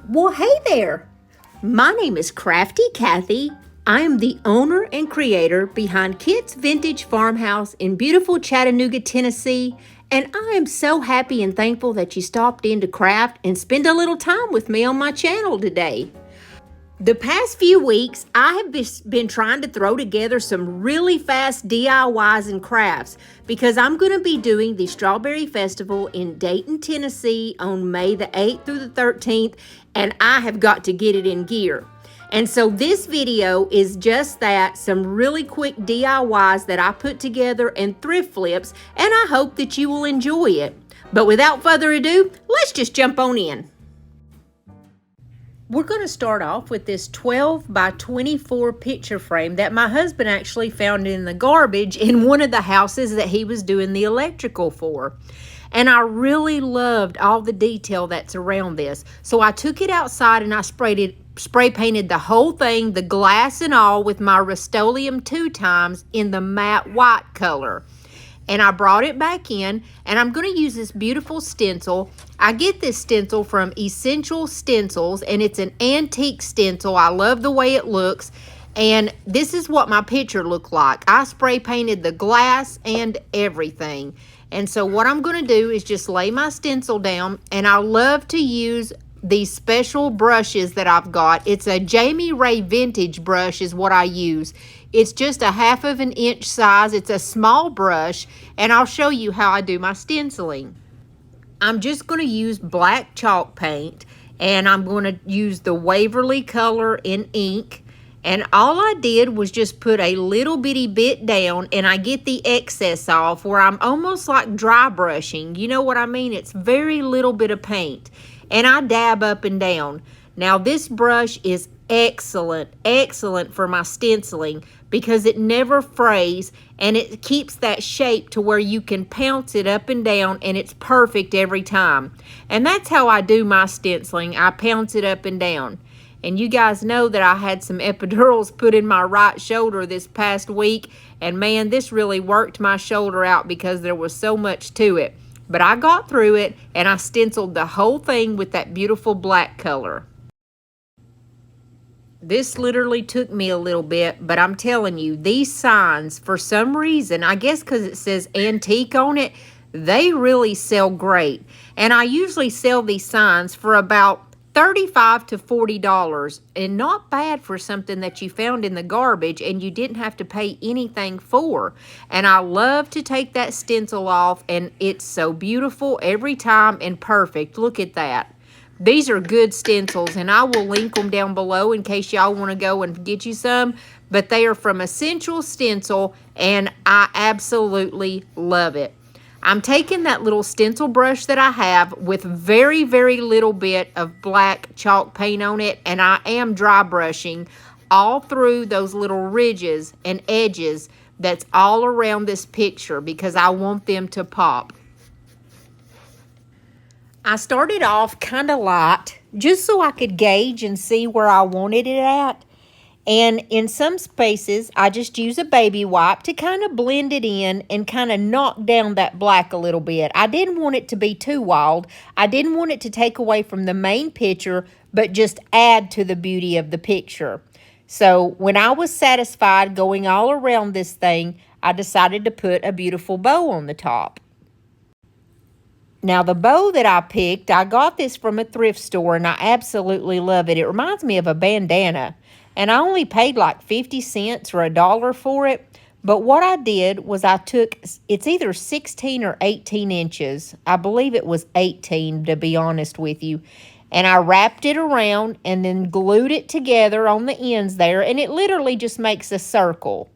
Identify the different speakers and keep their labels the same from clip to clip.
Speaker 1: Well, hey there. My name is Crafty Kathy. I am the owner and creator behind Kit's Vintage Farmhouse in beautiful Chattanooga, Tennessee, and I am so happy and thankful that you stopped in to craft and spend a little time with me on my channel today. The past few weeks, I have been trying to throw together some really fast DIYs and crafts because I'm going to be doing the Strawberry Festival in Dayton, Tennessee on May the 8th through the 13th, and I have got to get it in gear. And so this video is just that, some really quick DIYs that I put together and thrift flips, and I hope that you will enjoy it. But without further ado, let's just jump on in. We're going to start off with this 12 by 24 picture frame that my husband actually found in the garbage in one of the houses that he was doing the electrical for. And I really loved all the detail that's around this. So I took it outside and I spray painted the whole thing, the glass and all, with my Rust-Oleum 2x in the matte white color. And I brought it back in, and I'm going to use this beautiful stencil. I get this stencil from Essential Stencils, and it's an antique stencil. I love the way it looks, and this is what my picture looked like. I spray painted the glass and everything. And so what I'm going to do is just lay my stencil down, and I love to use these special brushes that I've got. It's a Jamie Ray vintage brush is what I use. It's just a 1/2 of an inch size. It's a small brush, and I'll show you how I do my stenciling. I'm just going to use black chalk paint, and I'm going to use the Waverly color in ink. And all I did was just put a little bitty bit down, and I get the excess off where I'm almost like dry brushing. You know what I mean? It's very little bit of paint. And I dab up and down. Now this brush is excellent for my stenciling because it never frays and it keeps that shape to where you can pounce it up and down, and it's perfect every time. And that's how I do my stenciling. I pounce it up and down. And you guys know that I had some epidurals put in my right shoulder this past week, and man, this really worked my shoulder out because there was so much to it. But I got through it, and I stenciled the whole thing with that beautiful black color. This literally took me a little bit, but I'm telling you, these signs, for some reason, I guess because it says antique on it, they really sell great. And I usually sell these signs for about $35 to $40, and not bad for something that you found in the garbage and you didn't have to pay anything for. And I love to take that stencil off, and it's so beautiful every time and perfect. Look at that. These are good stencils, and I will link them down below in case y'all want to go and get you some. But they are from Essential Stencil, and I absolutely love it. I'm taking that little stencil brush that I have with very little bit of black chalk paint on it, and I am dry brushing all through those little ridges and edges that's all around this picture because I want them to pop. I started off kind of light just so I could gauge and see where I wanted it at. And in some spaces, I just use a baby wipe to kind of blend it in and kind of knock down that black a little bit. I didn't want it to be too wild. I didn't want it to take away from the main picture, but just add to the beauty of the picture. So when I was satisfied going all around this thing, I decided to put a beautiful bow on the top. Now the bow that I picked, I got this from a thrift store, and I absolutely love it. It reminds me of a bandana. And I only paid like 50 cents or $1 for it. But what I did was I took, it's either 16 or 18 inches. I believe it was 18, to be honest with you. And I wrapped it around and then glued it together on the ends there. And it literally just makes a circle.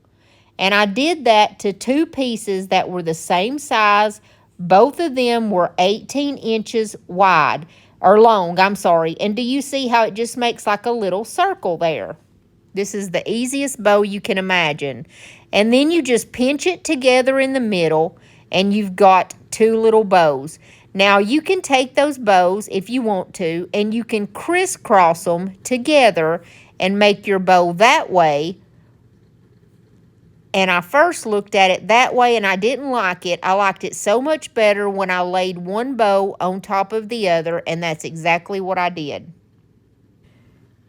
Speaker 1: And I did that to 2 pieces that were the same size. Both of them were 18 inches wide, or long, I'm sorry. And do you see how it just makes like a little circle there? This is the easiest bow you can imagine. And then you just pinch it together in the middle, and you've got 2 little bows. Now you can take those bows if you want to, and you can crisscross them together and make your bow that way. And I first looked at it that way, and I didn't like it. I liked it so much better when I laid one bow on top of the other, and that's exactly what I did.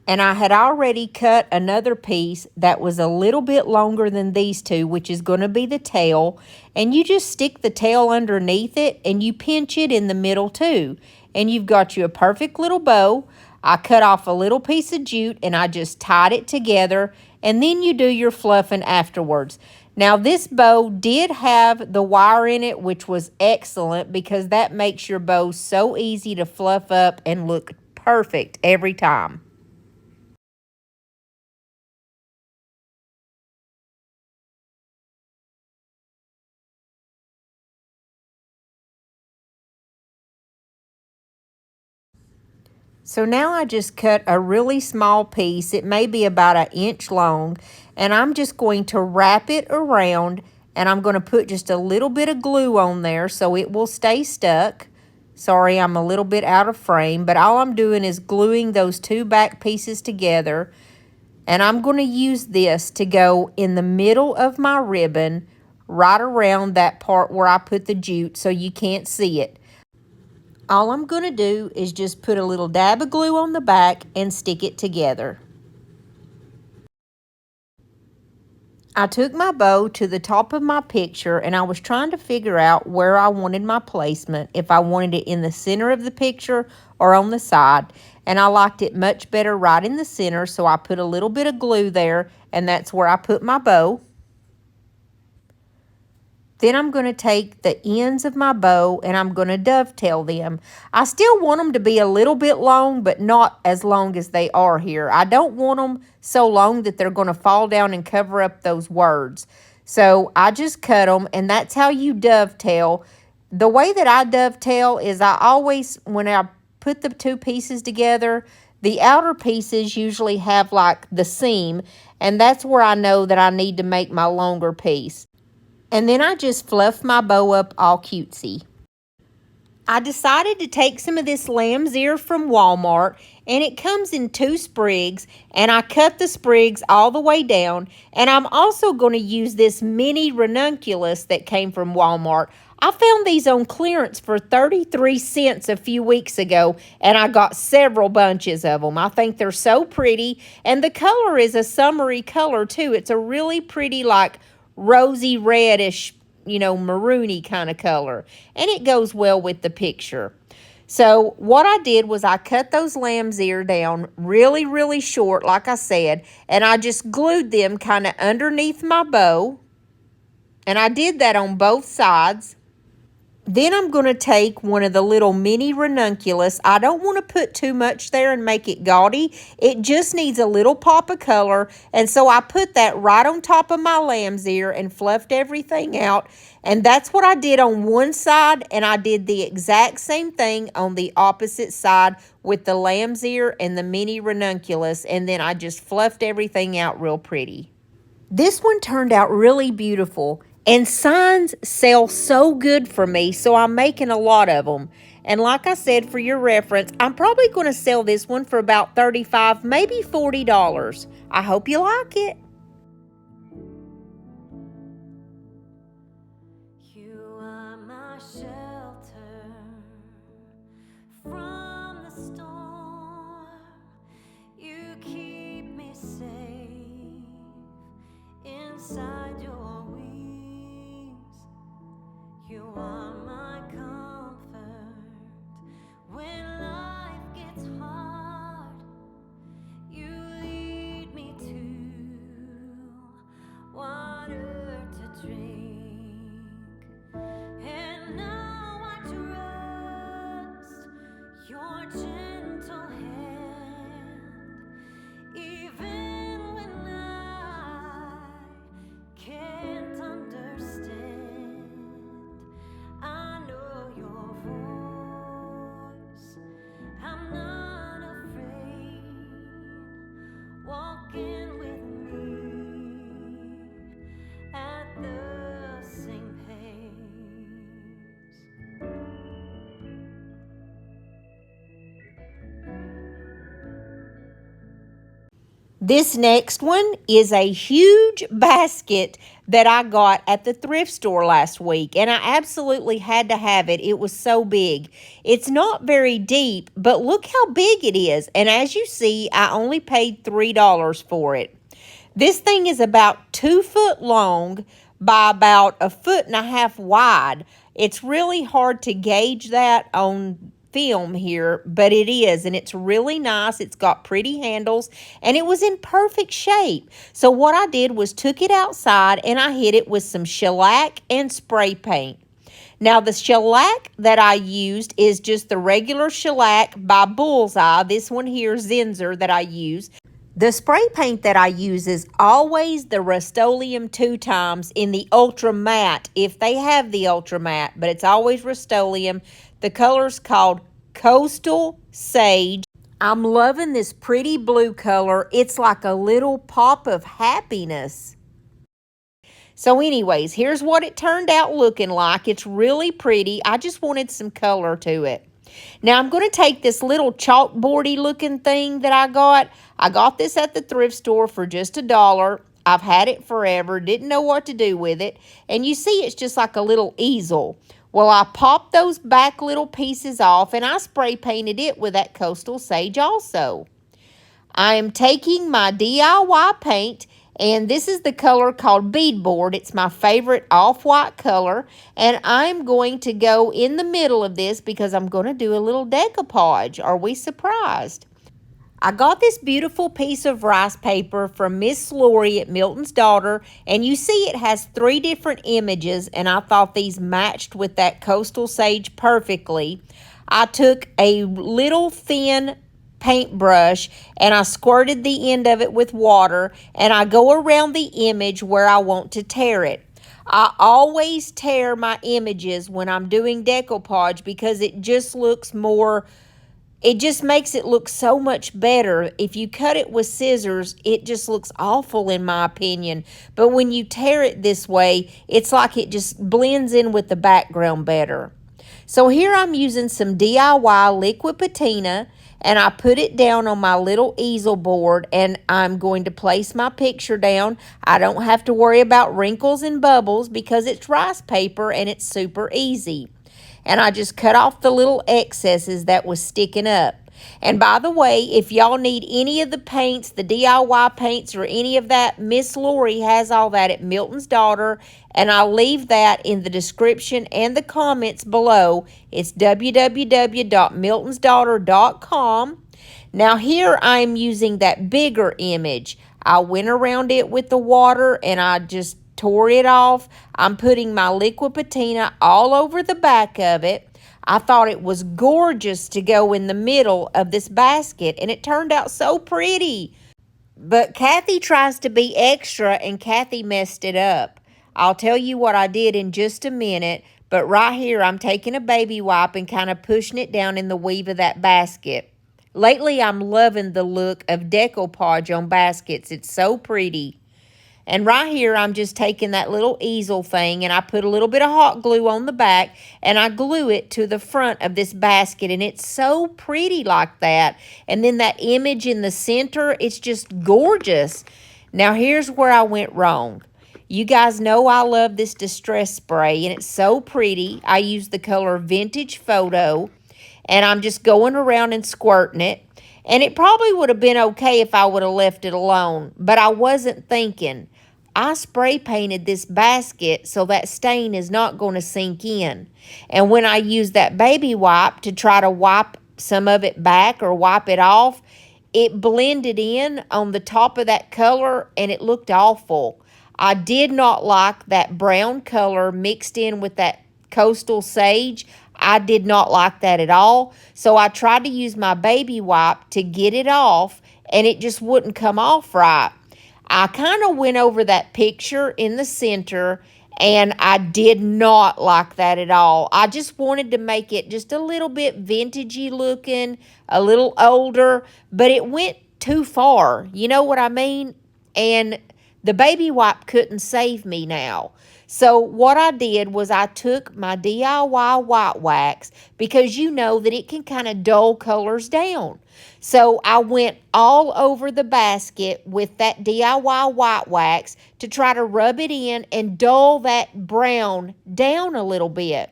Speaker 1: And I had already cut another piece that was a little bit longer than these two, which is going to be the tail. And you just stick the tail underneath it and you pinch it in the middle too. And you've got you a perfect little bow. I cut off a little piece of jute and I just tied it together. And then you do your fluffing afterwards. Now this bow did have the wire in it, which was excellent because that makes your bow so easy to fluff up and look perfect every time. So now I just cut a really small piece. It may be about 1 inch long. And I'm just going to wrap it around. And I'm going to put just a little bit of glue on there so it will stay stuck. Sorry, I'm a little bit out of frame. But all I'm doing is gluing those two back pieces together. And I'm going to use this to go in the middle of my ribbon, right around that part where I put the jute so you can't see it. All I'm going to do is just put a little dab of glue on the back and stick it together. I took my bow to the top of my picture and I was trying to figure out where I wanted my placement, if I wanted it in the center of the picture or on the side. And I liked it much better right in the center, so I put a little bit of glue there and that's where I put my bow. Then I'm going to take the ends of my bow and I'm going to dovetail them. I still want them to be a little bit long, but not as long as they are here. I don't want them so long that they're going to fall down and cover up those words. So I just cut them, and that's how you dovetail. The way that I dovetail is I always, when I put the two pieces together, the outer pieces usually have like the seam, and that's where I know that I need to make my longer piece. And then I just fluffed my bow up all cutesy. I decided to take some of this lamb's ear from Walmart, and it comes in 2 sprigs, and I cut the sprigs all the way down. And I'm also going to use this mini ranunculus that came from Walmart. I found these on clearance for 33 cents a few weeks ago, and I got several bunches of them. I think they're so pretty, and the color is a summery color too. It's a really pretty, like, rosy reddish, maroony kind of color. And it goes well with the picture. So what I did was I cut those lamb's ear down really, really short, like I said. And I just glued them kind of underneath my bow. And I did that on both sides. Then I'm going to take one of the little mini ranunculus. I don't want to put too much there and make it gaudy. It just needs a little pop of color. And so I put that right on top of my lamb's ear and fluffed everything out. And that's what I did on one side. And I did the exact same thing on the opposite side with the lamb's ear and the mini ranunculus. And then I just fluffed everything out real pretty. This one turned out really beautiful. And signs sell so good for me, so I'm making a lot of them. And like I said, for your reference, I'm probably going to sell this one for about $35, maybe $40. I hope you like it.
Speaker 2: You are my shelter from the storm. You keep me safe inside your wings. You are my comfort when life gets hard. You lead me to water to drink, and now I trust your gentle hand, even when I can't understand.
Speaker 1: This next one is a huge basket that I got at the thrift store last week, and I absolutely had to have it. It was so big. It's not very deep, but look how big it is. And as you see, I only paid $3 for it. This thing is about 2 foot long by about 1.5 feet wide. It's really hard to gauge that on film here, but it is, and it's really nice. It's got pretty handles, and it was in perfect shape. So what I did was took it outside and I hit it with some shellac and spray paint. Now, the shellac that I used is just the regular shellac by Bullseye. This one here, Zinsser, that I use. The spray paint that I use is always the Rust-Oleum 2x in the Ultra Matte, if they have the Ultra Matte, but it's always Rust-Oleum. The color's called Coastal Sage. I'm loving this pretty blue color. It's like a little pop of happiness. So anyways, here's what it turned out looking like. It's really pretty. I just wanted some color to it. Now I'm going to take this little chalkboardy looking thing that I got. I got this at the thrift store for just $1. I've had it forever. Didn't know what to do with it. And you see it's just like a little easel. Well, I popped those back little pieces off and I spray painted it with that Coastal Sage also. I am taking my DIY paint, and this is the color called Beadboard. It's my favorite off-white color, and I'm going to go in the middle of this because I'm going to do a little decoupage. Are we surprised? I got this beautiful piece of rice paper from Miss Lori at Milton's Daughter, and you see it has 3 different images, and I thought these matched with that Coastal Sage perfectly. I took a little thin paintbrush and I squirted the end of it with water, and I go around the image where I want to tear it. I always tear my images when I'm doing decoupage because it just looks more... It just makes it look so much better. If you cut it with scissors, it just looks awful in my opinion. But when you tear it this way, it's like it just blends in with the background better. So here I'm using some DIY liquid patina, and I put it down on my little easel board, and I'm going to place my picture down. I don't have to worry about wrinkles and bubbles because it's rice paper and it's super easy. And I just cut off the little excesses that was sticking up. And by the way, if y'all need any of the paints, the DIY paints or any of that, Miss Lori has all that at Milton's Daughter, and I'll leave that in the description and the comments below. It's www.miltonsdaughter.com. Now here I'm using that bigger image. I went around it with the water and I just tore it off. I'm putting my liquid patina all over the back of it. I thought it was gorgeous to go in the middle of this basket, and it turned out so pretty. But Kathy tries to be extra, and Kathy messed it up. I'll tell you what I did in just a minute, but right here I'm taking a baby wipe and kind of pushing it down in the weave of that basket. Lately I'm loving the look of decoupage on baskets. It's so pretty. And right here, I'm just taking that little easel thing, and I put a little bit of hot glue on the back, and I glue it to the front of this basket, and it's so pretty like that. And then that image in the center, it's just gorgeous. Now, here's where I went wrong. You guys know I love this distress spray, and it's so pretty. I use the color Vintage Photo, and I'm just going around and squirting it. And it probably would have been okay if I would have left it alone, but I wasn't thinking. I spray painted this basket so that stain is not going to sink in. And when I use that baby wipe to try to wipe some of it back or wipe it off, it blended in on the top of that color and it looked awful. I did not like that brown color mixed in with that Coastal Sage. I did not like that at all. So I tried to use my baby wipe to get it off, and it just wouldn't come off right. I kind of went over that picture in the center, and I did not like that at all. I just wanted to make it just a little bit vintagey looking, a little older, but it went too far. You know what I mean? And the baby wipe couldn't save me now. So what I did was I took my DIY white wax, because you know that it can kind of dull colors down. So I went all over the basket with that DIY white wax to try to rub it in and dull that brown down a little bit.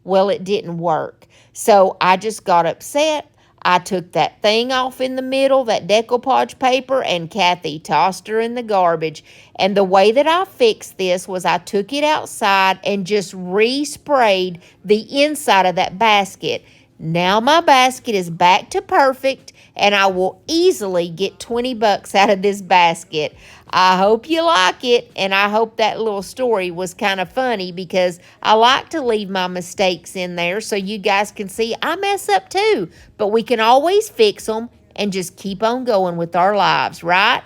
Speaker 1: Well, it didn't work. So I just got upset. I took that thing off in the middle, that decoupage paper, and Kathy tossed her in the garbage. And the way that I fixed this was I took it outside and just resprayed the inside of that basket. Now my basket is back to perfect, and I will easily get 20 bucks out of this basket. I hope you like it, and I hope that little story was kind of funny, because I like to leave my mistakes in there so you guys can see I mess up too, but we can always fix them and just keep on going with our lives, right?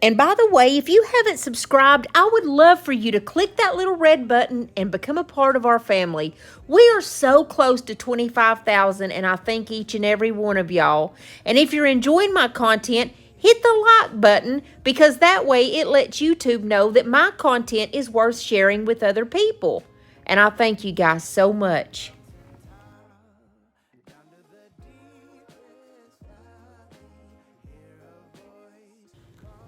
Speaker 1: And by the way, if you haven't subscribed, I would love for you to click that little red button and become a part of our family. We are so close to 25,000, and I thank each and every one of y'all. And if you're enjoying my content, hit the like button, because that way it lets YouTube know that my content is worth sharing with other people. And I thank you guys so much.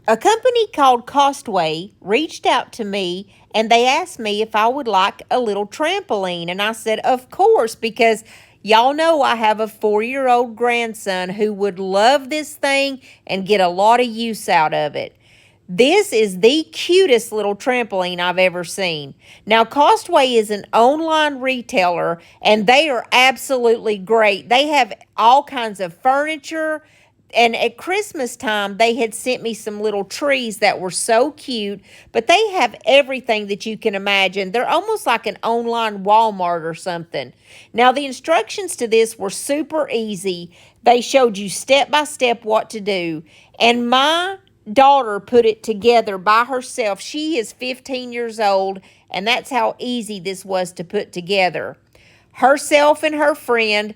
Speaker 1: A company called Costway reached out to me, and they asked me if I would like a little trampoline. And I said, of course, because y'all know I have a 4-year-old grandson who would love this thing and get a lot of use out of it. This is the cutest little trampoline I've ever seen. Now, Costway is an online retailer, and they are absolutely great. They have all kinds of furniture. And at Christmas time, they had sent me some little trees that were so cute, but they have everything that you can imagine. They're almost like an online Walmart or something. Now, the instructions to this were super easy. They showed you step by step what to do. And my daughter put it together by herself. She is 15 years old, and that's how easy this was to put together. Herself and her friend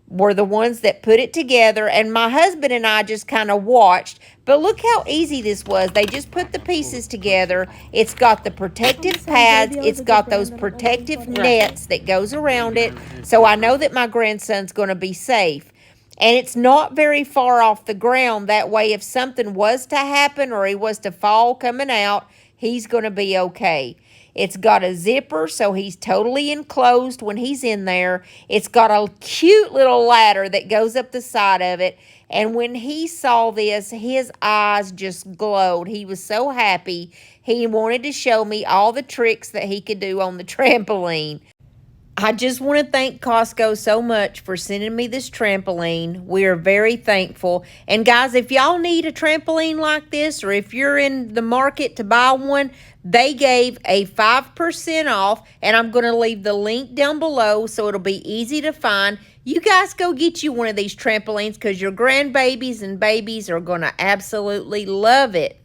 Speaker 1: were the ones that put it together, and my husband and I just kind of watched. But look how easy this was. They just put the pieces together. It's got the protective pads. It's got those protective nets that goes around it. So I know that my grandson's going to be safe. And it's not very far off the ground. That way, if something was to happen or he was to fall coming out, he's going to be okay. It's got a zipper, so he's totally enclosed when he's in there. It's got a cute little ladder that goes up the side of it. And when he saw this, his eyes just glowed. He was so happy. He wanted to show me all the tricks that he could do on the trampoline. I just want to thank Costco so much for sending me this trampoline. We are very thankful. And guys, if y'all need a trampoline like this, or if you're in the market to buy one, they gave a 5% off, and I'm going to leave the link down below so it'll be easy to find. You guys go get you one of these trampolines, because your grandbabies and babies are going to absolutely love it.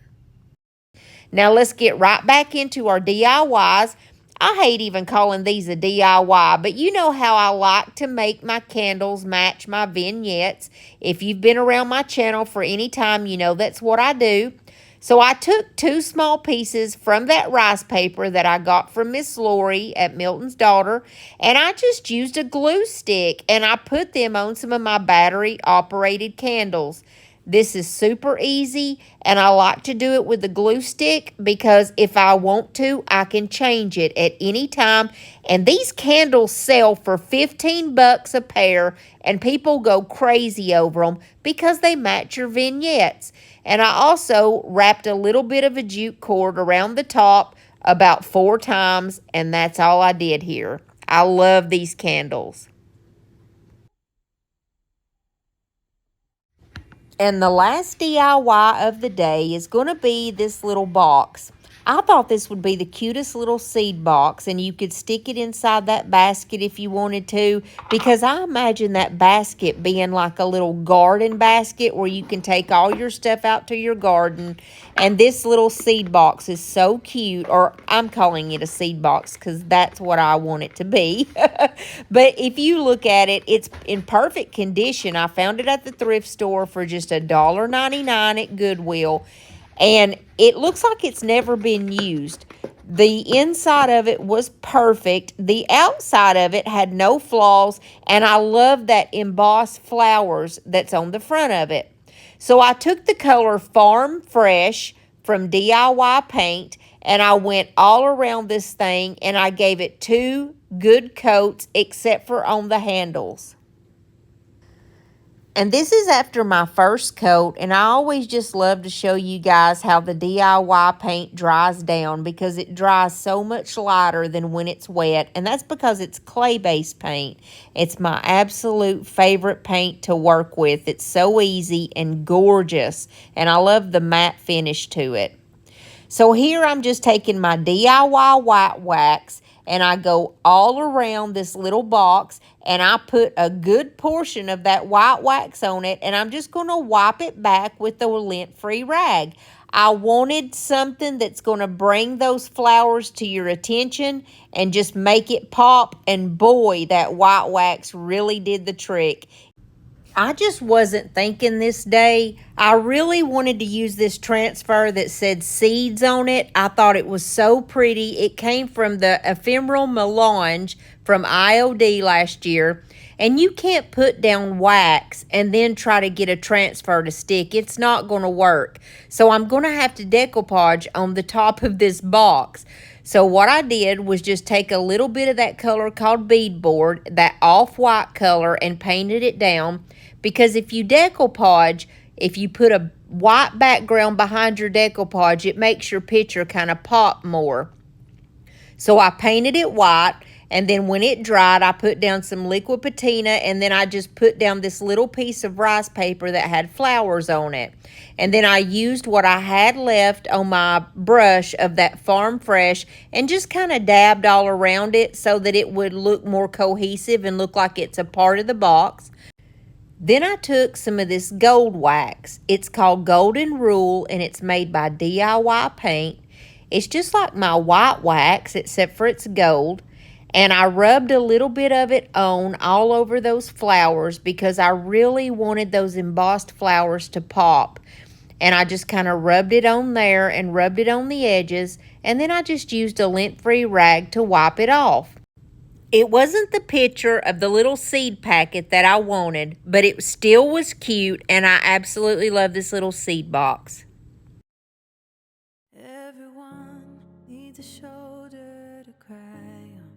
Speaker 1: Now let's get right back into our DIYs. I hate even calling these a DIY, but you know how I like to make my candles match my vignettes. If you've been around my channel for any time, you know that's what I do. So I took 2 small pieces from that rice paper that I got from Miss Lori at Milton's Daughter, and I just used a glue stick, and I put them on some of my battery-operated candles. This is super easy, and I like to do it with the glue stick, because if I want to, I can change it at any time. And these candles sell for 15 bucks a pair, and people go crazy over them because they match your vignettes. And I also wrapped a little bit of a jute cord around the top about 4 times, and that's all I did here. I love these candles. And the last DIY of the day is going to be this little box. I thought this would be the cutest little seed box, and you could stick it inside that basket if you wanted to, because I imagine that basket being like a little garden basket where you can take all your stuff out to your garden. And this little seed box is so cute, or I'm calling it a seed box because that's what I want it to be. But if you look at it, it's in perfect condition. I found it at the thrift store for just $1.99 at Goodwill. and it looks like it's never been used. The inside of it was perfect. The outside of it had no flaws, and I love that embossed flowers that's on the front of it. So I took the color Farm Fresh from DIY Paint, and I went all around this thing, and I gave it 2 good coats except for on the handles. And this is after my first coat, and I always just love to show you guys how the DIY paint dries down because it dries so much lighter than when it's wet, and that's because it's clay-based paint. It's my absolute favorite paint to work with. It's so easy and gorgeous, and I love the matte finish to it. So here I'm just taking my DIY white wax, and I go all around this little box, and I put a good portion of that white wax on it, and I'm just going to wipe it back with the lint-free rag. I wanted something that's going to bring those flowers to your attention and just make it pop, and boy, that white wax really did the trick. I just wasn't thinking this day. I really wanted to use this transfer that said seeds on it. I thought it was so pretty. It came from the ephemeral melange from IOD last year. And you can't put down wax and then try to get a transfer to stick. It's not going to work. So I'm going to have to decoupage on the top of this box. So what I did was just take a little bit of that color called beadboard, that off-white color, and painted it down. Because if you decoupage, if you put a white background behind your decoupage, it makes your picture kind of pop more. So I painted it white, and then when it dried, I put down some liquid patina, and then I just put down this little piece of rice paper that had flowers on it. And then I used what I had left on my brush of that Farm Fresh and just kind of dabbed all around it so that it would look more cohesive and look like it's a part of the box. Then I took some of this gold wax. It's called Golden Rule, and it's made by DIY Paint. It's just like my white wax, except for it's gold. And I rubbed a little bit of it on all over those flowers because I really wanted those embossed flowers to pop. And I just kind of rubbed it on there and rubbed it on the edges. And then I just used a lint-free rag to wipe it off. It wasn't the picture of the little seed packet that I wanted, but it still was cute, and I absolutely love this little seed box.
Speaker 2: Everyone needs a shoulder to cry on.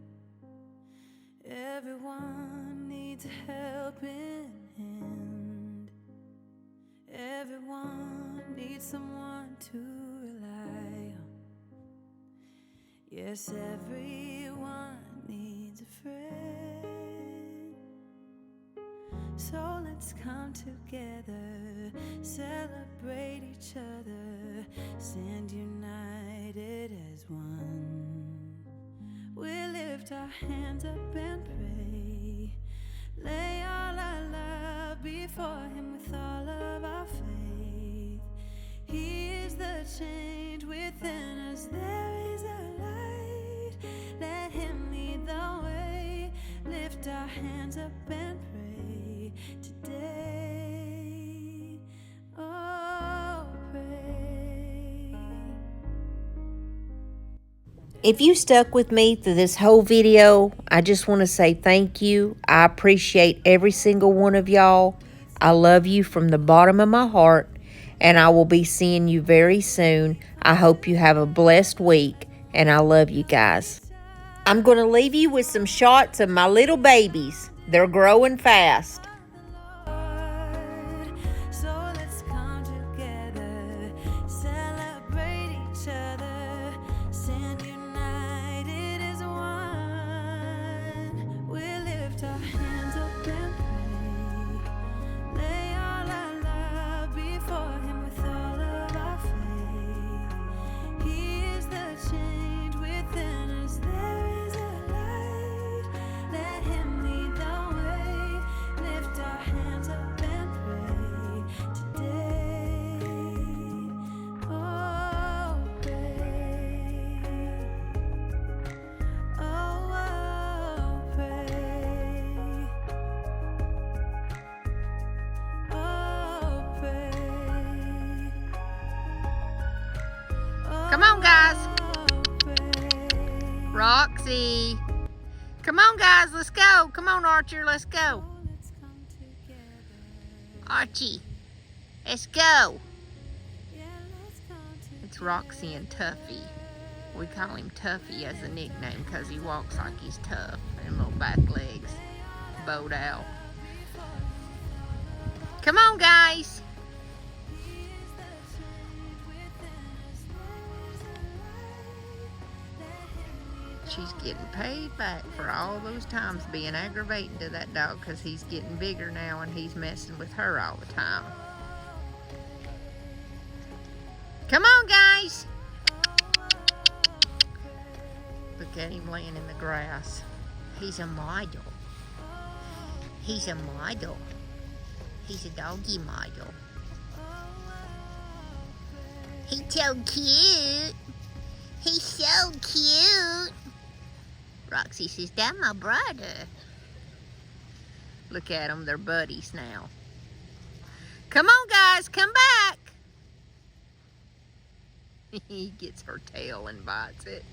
Speaker 2: Everyone needs a helping hand. Everyone needs someone to rely on. Yes, everyone needs a friend. So let's come together, celebrate each other, stand united as one. We'll lift our hands up and pray, lay all our love before Him with all of our faith. He is the change within us, there is a light. Let Him lead the way, lift our hands up and pray today. Oh, pray.
Speaker 1: If you stuck with me through this whole video, I just want to say thank you. I appreciate every single one of y'all. I love you from the bottom of my heart, and I will be seeing you very soon. I hope you have a blessed week, and I love you guys. I'm going to leave you with some shots of my little babies. They're growing fast.
Speaker 2: So let's come together, celebrate each other, stand united as one. We'll lift our hands up and pray, lay all our love before Him with all of our faith. He is the change within us, there is a light. Let Him lead the way, lift
Speaker 1: Come on, guys. Roxy. Come on, guys, let's go. Come on, Archer, let's go. Archie, let's go. It's Roxy and Tuffy. We call him Tuffy as a nickname because he walks like he's tough and little back legs bowed out. Come on, guys. She's getting paid back for all those times being aggravating to that dog because he's getting bigger now and he's messing with her all the time. Come on, guys. Look at him laying in the grass. He's a model. He's a model. He's a doggy model. He's so cute. He's so cute. Roxy says, that's my brother. Look at them, they're buddies now. Come on, guys, come back. He gets her tail and bites it.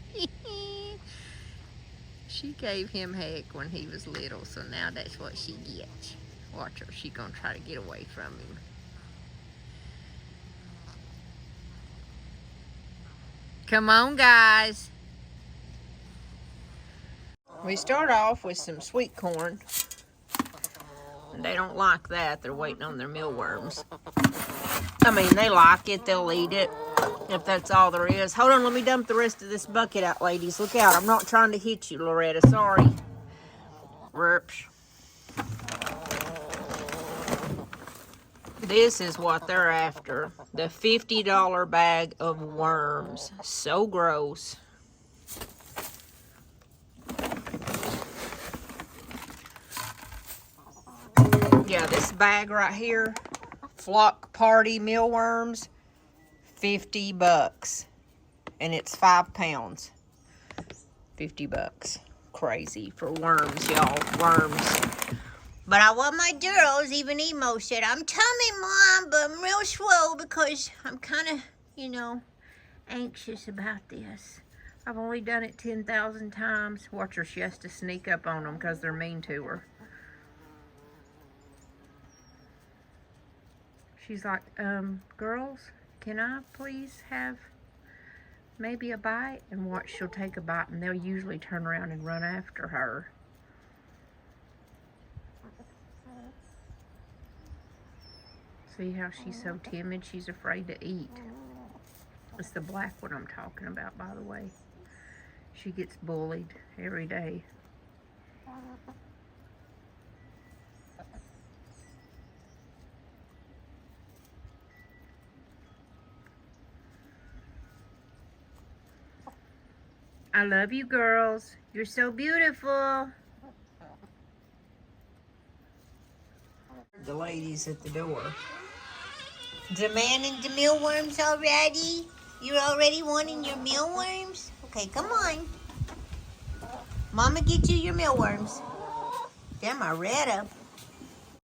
Speaker 1: She gave him heck when he was little, so now that's what she gets. Watch her, she's gonna try to get away from him. Come on, guys. We start off with some sweet corn. And they don't like that. They're waiting on their mealworms. I mean, they like it. They'll eat it if that's all there is. Hold on, let me dump the rest of this bucket out, ladies. Look out. I'm not trying to hit you, Loretta. Sorry. Rurps. This is what they're after. The $50 bag of worms. So gross. Yeah, this bag right here, Flock Party Mealworms, $50. And it's 5 pounds. $50. Crazy for worms, y'all. Worms. But I want my girls. Even Emo said, I'm tummy, Mom, but I'm real slow because I'm kind of, you know, anxious about this. I've only done it 10,000 times. Watch her, she has to sneak up on them because they're mean to her. She's like, girls, can I please have maybe a bite? And watch, she'll take a bite and they'll usually turn around and run after her. See how she's so timid? She's afraid to eat. It's the black one I'm talking about, by the way. She gets bullied every day. I love you, girls. You're so beautiful. The ladies at the door. Demanding the mealworms already? You're already wanting your mealworms? Okay, come on. Mama get you your mealworms. They're my Retta.